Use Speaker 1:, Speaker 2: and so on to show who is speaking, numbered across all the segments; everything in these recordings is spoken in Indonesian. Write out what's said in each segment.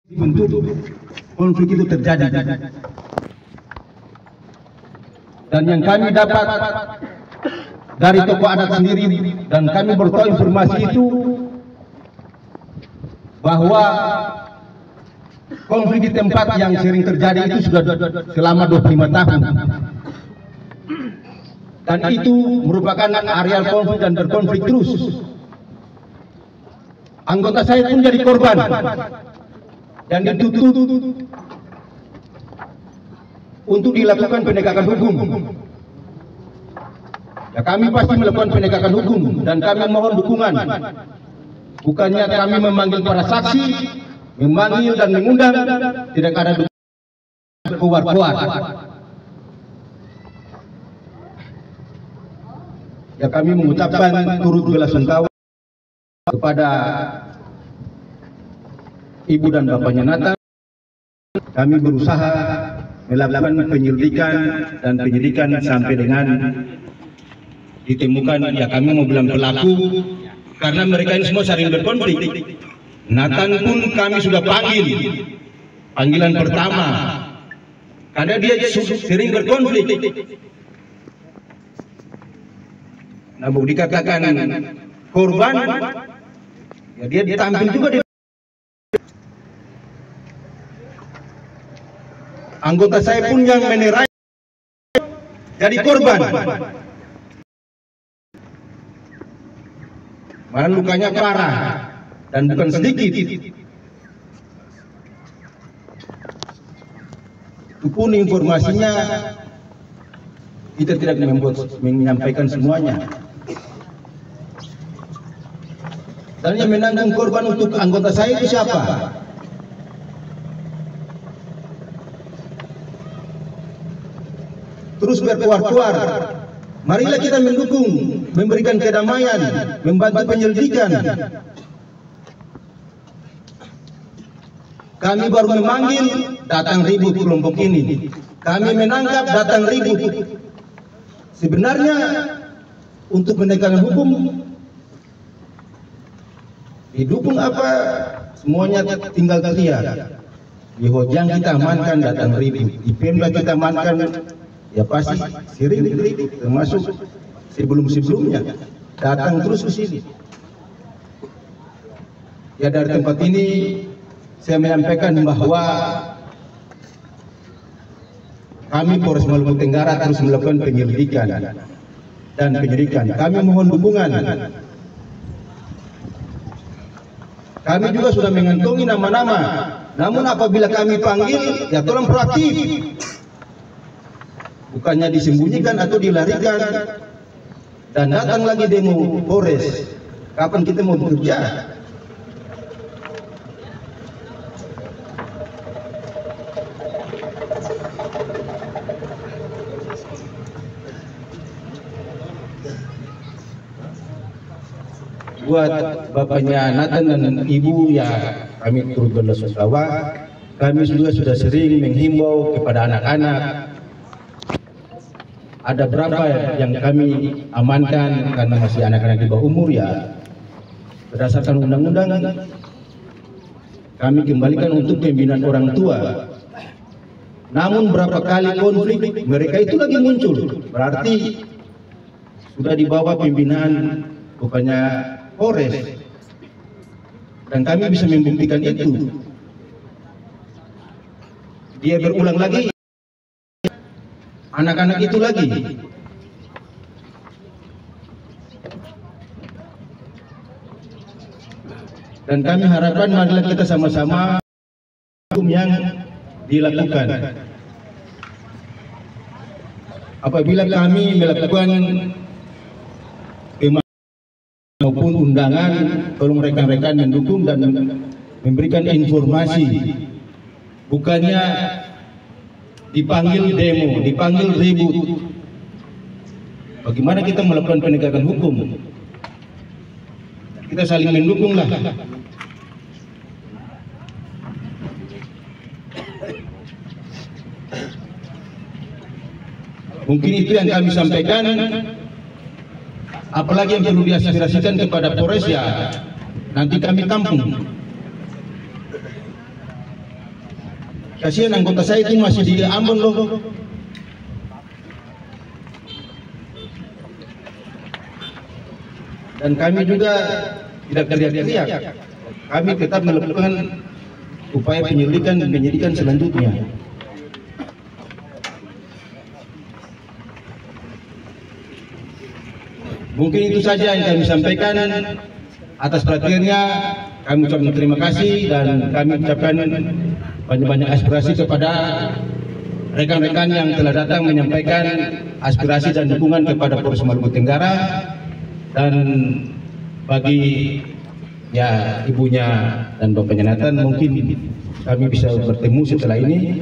Speaker 1: bentuk konflik itu terjadi. Dan yang kami dapat dari tokoh adat sendiri dan kami bertahu informasi itu bahwa konflik di tempat yang sering terjadi itu sudah selama 25 tahun. Dan itu merupakan areal konflik dan berkonflik terus. Anggota saya pun jadi korban dan dituntut untuk dilakukan penegakan hukum. Ya, kami pasti melakukan penegakan hukum dan kami mohon dukungan. Bukannya kami memanggil para saksi, memanggil dan mengundang, tidak ada dukungan kuat-kuat. Ya, kami mengucapkan turut belasungkawa kepada ibu dan bapaknya Nathan. Kami berusaha melakukan penyelidikan dan penyidikan sampai dengan ditemukan, ya kami mau bilang pelaku, karena mereka ini semua sering berkonflik. Nathan pun kami sudah panggil, panggilan pertama, karena dia sering berkonflik. Nah, mau dikatakan korban, ya dia ditampil juga di anggota saya pun yang menerai jadi korban. Malah lukanya parah dan bukan sedikit. Itu pun informasinya kita tidak menyampaikan semuanya. Dan yang menanggung korban untuk anggota saya itu siapa? Terus berkuar-kuar. Marilah kita mendukung, memberikan kedamaian, membantu penyelidikan. Kami baru memanggil, datang ribut kelompok ini. Kami menangkap, datang ribut. Sebenarnya untuk penegakan hukum didukung apa? Semuanya tinggal lihat. Di Hojang kita amankan, datang ribut. Di Pemda kita amankan, ya pasti sering ribut, termasuk sebelum-sebelumnya datang terus ke sini. Ya, dari tempat ini saya menyampaikan bahwa kami Polres Maluku Tenggara terus melakukan penyelidikan dan penyidikan. Kami mohon dukungan. Kami juga sudah mengantongi nama-nama. Namun apabila kami panggil, ya tolong proaktif. Bukannya disembunyikan atau dilarikan. Dan datang lagi demo Polres. Kapan kita mau bekerja? Buat bapaknya Nathan dan ibu, ya kami turut belasungkawa. Kami juga sudah sering menghimbau kepada anak-anak. Ada berapa yang kami amankan karena masih anak-anak di bawah umur, ya berdasarkan undang-undang kami kembalikan untuk pembinaan orang tua. Namun berapa kali konflik mereka itu lagi muncul, berarti sudah di bawah pembinaan bukannya Polres, dan kami bisa membuktikan itu. Dia berulang lagi, anak-anak itu lagi. Dan kami harapkan marilah kita sama-sama hukum yang dilakukan. Apabila kami melakukan maupun undangan, tolong rekan-rekan mendukung dan memberikan informasi. Bukannya dipanggil demo, dipanggil ribut. Bagaimana kita melakukan penegakan hukum? Kita saling mendukung lah. Mungkin itu yang kami sampaikan. Apalagi yang perlu diaspirasikan kepada Polres, ya nanti kami tampung. Kasihan anggota saya itu masih di Ambon loh. Dan kami juga tidak teriak-teriak. Kami tetap melakukan upaya penyelidikan dan penyidikan selanjutnya. Mungkin itu saja yang kami sampaikan. Atas perhatiannya kami ucapkan terima kasih dan kami ucapkan banyak-banyak aspirasi kepada rekan-rekan yang telah datang menyampaikan aspirasi dan dukungan kepada Polres Maluku Tenggara. Dan bagi ya ibunya dan bapaknya Nathan, mungkin kami bisa bertemu setelah ini.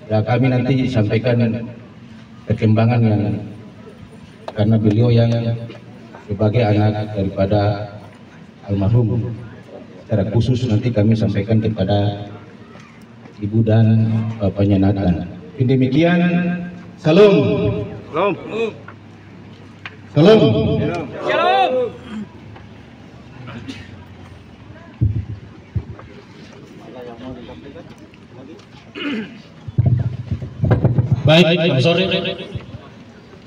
Speaker 1: Ya kami nanti sampaikan perkembangan yang karena beliau yang sebagai anak daripada almarhum, secara khusus nanti kami sampaikan kepada ibu dan bapaknya Nathan. Demikian, salam. Salam. Salam. Salam.
Speaker 2: Baik, sore.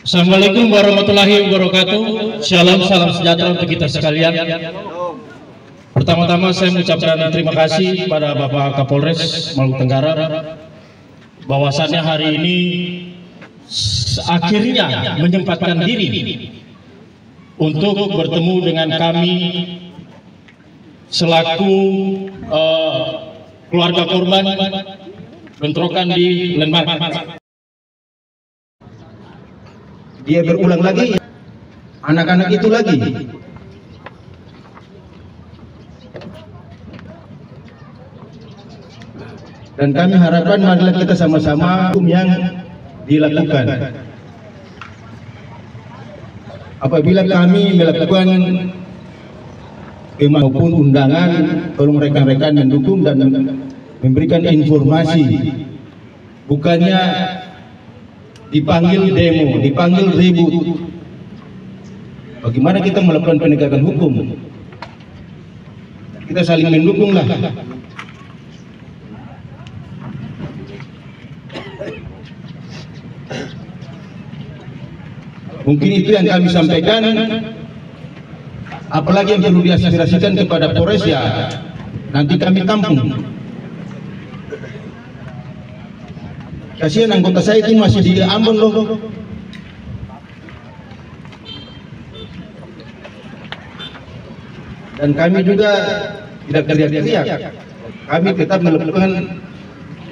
Speaker 2: Assalamualaikum warahmatullahi wabarakatuh. Shalom, salam sejahtera untuk kita sekalian. Pertama-tama saya mengucapkan terima kasih kepada Bapak Kapolres Maluku Tenggara bahwasannya hari ini akhirnya menyempatkan diri untuk bertemu dengan kami selaku keluarga korban bentrokan di Lenmark.
Speaker 1: Dia berulang lagi, anak-anak itu lagi. Dan kami harapkan marilah kita sama-sama hukum yang dilakukan. Apabila kami melakukan maupun undangan, tolong rekan-rekan mendukung dan memberikan informasi, bukannya dipanggil demo, dipanggil ribut. Bagaimana kita melakukan penegakan hukum? Kita saling mendukunglah. Mungkin itu yang kami sampaikan. Apalagi yang perlu diaspirasikan kepada Polres, ya nanti kami tampung. Kasihan anggota saya itu masih di Ambon loh. Dan kami juga tidak teriak-teriak. Kami tetap melakukan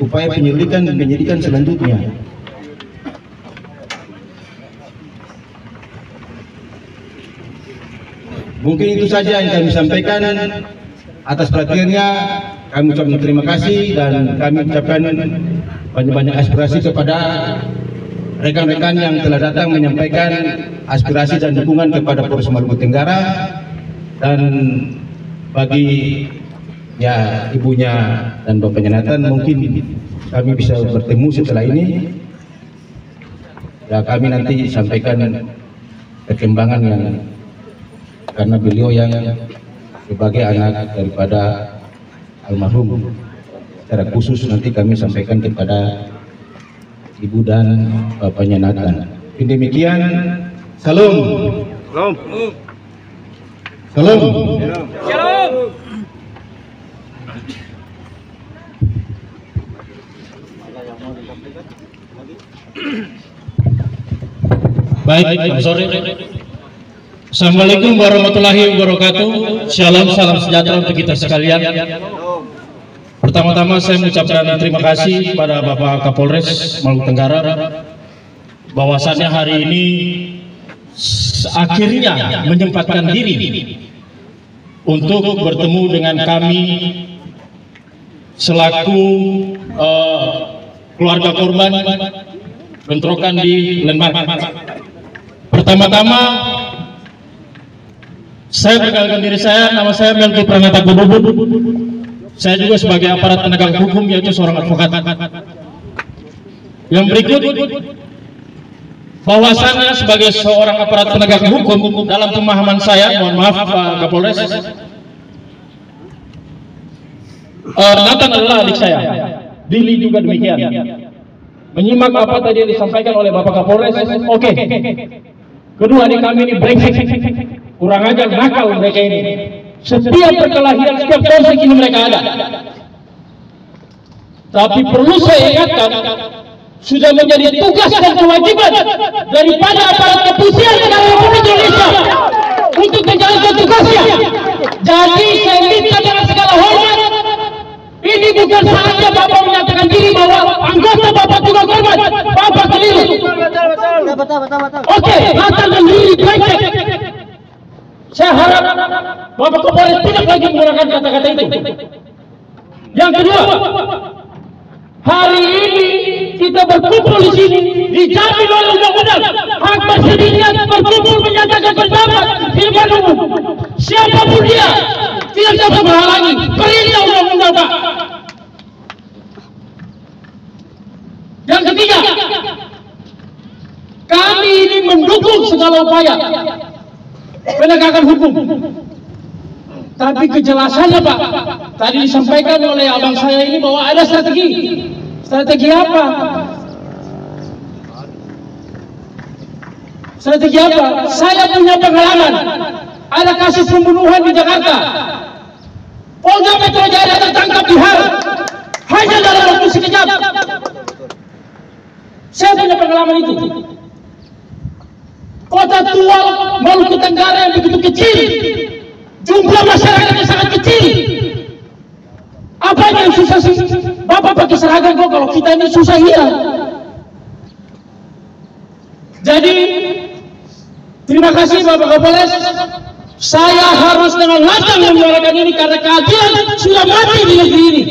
Speaker 1: upaya penyelidikan dan penyidikan selanjutnya. Mungkin itu saja yang kami sampaikan. Atas perhatiannya kami ucapkan terima kasih dan kami ucapkan banyak-banyak aspirasi kepada rekan-rekan yang telah datang menyampaikan aspirasi dan dukungan kepada Polres Maluku Tenggara. Dan bagi ya ibunya dan bapaknya Nathan, mungkin kami bisa bertemu setelah ini. Ya kami nanti sampaikan perkembangan yang karena beliau yang sebagai anak daripada almarhum, secara khusus nanti kami sampaikan kepada ibu dan bapaknya Nathan. Demikian, salam. Salam. Salam. Salam.
Speaker 2: Baik, sore. Assalamualaikum warahmatullahi wabarakatuh. Shalom, salam sejahtera untuk kita sekalian. Pertama-tama saya mengucapkan terima kasih kepada Bapak Kapolres Maluku Tenggara bahwasannya hari ini akhirnya menyempatkan diri untuk bertemu dengan kami selaku keluarga korban bentrokan di Lenmark. Pertama-tama saya perkenalkan diri saya, nama saya Melki Pranata Gububun. Saya juga sebagai aparat penegak hukum, yaitu seorang advokat. Yang berikut, bahwasannya sebagai seorang aparat penegak hukum, dalam pemahaman saya, mohon maaf Pak Kapolres, Nathan adalah adik saya, Dili juga demikian. Menyimak apa tadi yang disampaikan oleh Bapak Kapolres, oke. Kedua adik kami ini brengsek, kurang ajar, nakal mereka ini. Setiap perkelahian, setiap konflik ini mereka ada. Tapi perlu saya ingatkan, sudah menjadi tugas dan kewajiban daripada aparat kepolisian negara Republik Indonesia untuk menjalankan tugasnya. Jadi saya minta dengan segala hormat, ini bukan saatnya Bapak menyatakan diri bahwa anggota Bapak juga korban. Bapak keliru. Oke, Nathan dan Dili brengsek. Saya harap Bapak Kapolres tidak lagi menggunakan kata-kata itu. Yang kedua, hari ini kita berkumpul di sini dijamin oleh undang-undang hak berserikat berkumpul menyatakan pendapat di depan umum. Siapapun dia tidak dapat menghalangi perintah undang-undang, Pak. Yang ketiga, kami ini mendukung segala upaya penegakan hukum. Tapi kejelasannya, Pak, tadi disampaikan oleh abang saya ini bahwa ada strategi. Strategi apa? Strategi apa? Saya punya pengalaman. Ada kasus pembunuhan di Jakarta. Polda Metro Jaya tertangkap di HAL hanya dalam waktu sekejap. Saya punya pengalaman itu. Kota Tual, Maluku Tenggara yang begitu kecil, jumlah masyarakatnya sangat kecil. Apa yang susah sih? Bapak pakai seragam kok, kalau kita ini susah hilang. Jadi, terima kasih Bapak Kapolres. Saya harus dengan lantang menyuarakan ini karena keadilan sudah mati di negeri ini.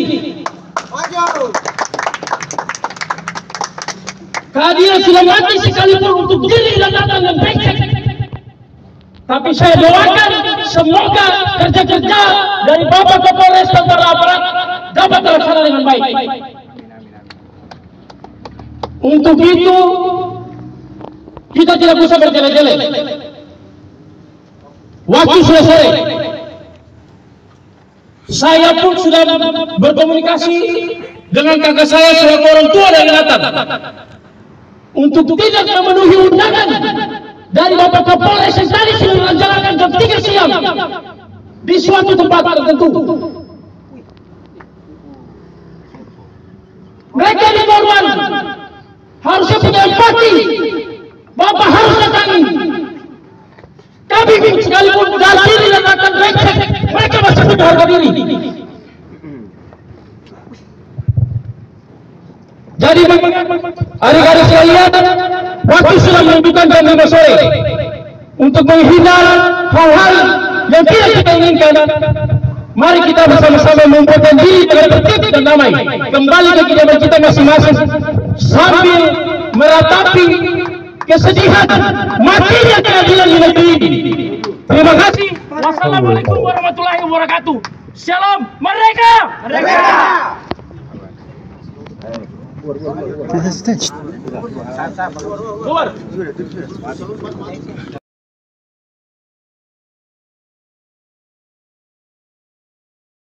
Speaker 2: Keadilan sudah mati sekalipun untuk Dili dan Nathan dan brengsek. Tapi saya doakan semoga kerja-kerja dari Bapak Kapolres dan para aparat dapat terlaksana dengan baik. Untuk itu kita tidak usah bertele-tele. Waktu sudah sore. Saya pun sudah berkomunikasi dengan kakak saya selaku orang tua dari Nathan untuk tidak memenuhi undangan dari Bapak Kapolres yang tadi sudah melancarkan jam 3 siang di suatu tempat tertentu. Mereka ini korban, harusnya punya empati. Bapak harus datangi. Kami sekalipun Dili dan Nathan brengsek, mereka masih punya harga diri. Jadi adik-adik sekalian, waktu sudah menunjukkan jam 5 sore untuk menghindar hal-hal yang tidak kita inginkan. Mari kita bersama-sama mengumpulkan diri dengan tertib dan damai, kembali ke kediaman kita masing-masing sambil meratapi kesedihan matinya keadilan di negeri ini. Terima kasih. Wassalamualaikum warahmatullahi wabarakatuh. Shalom merdeka. Merdeka.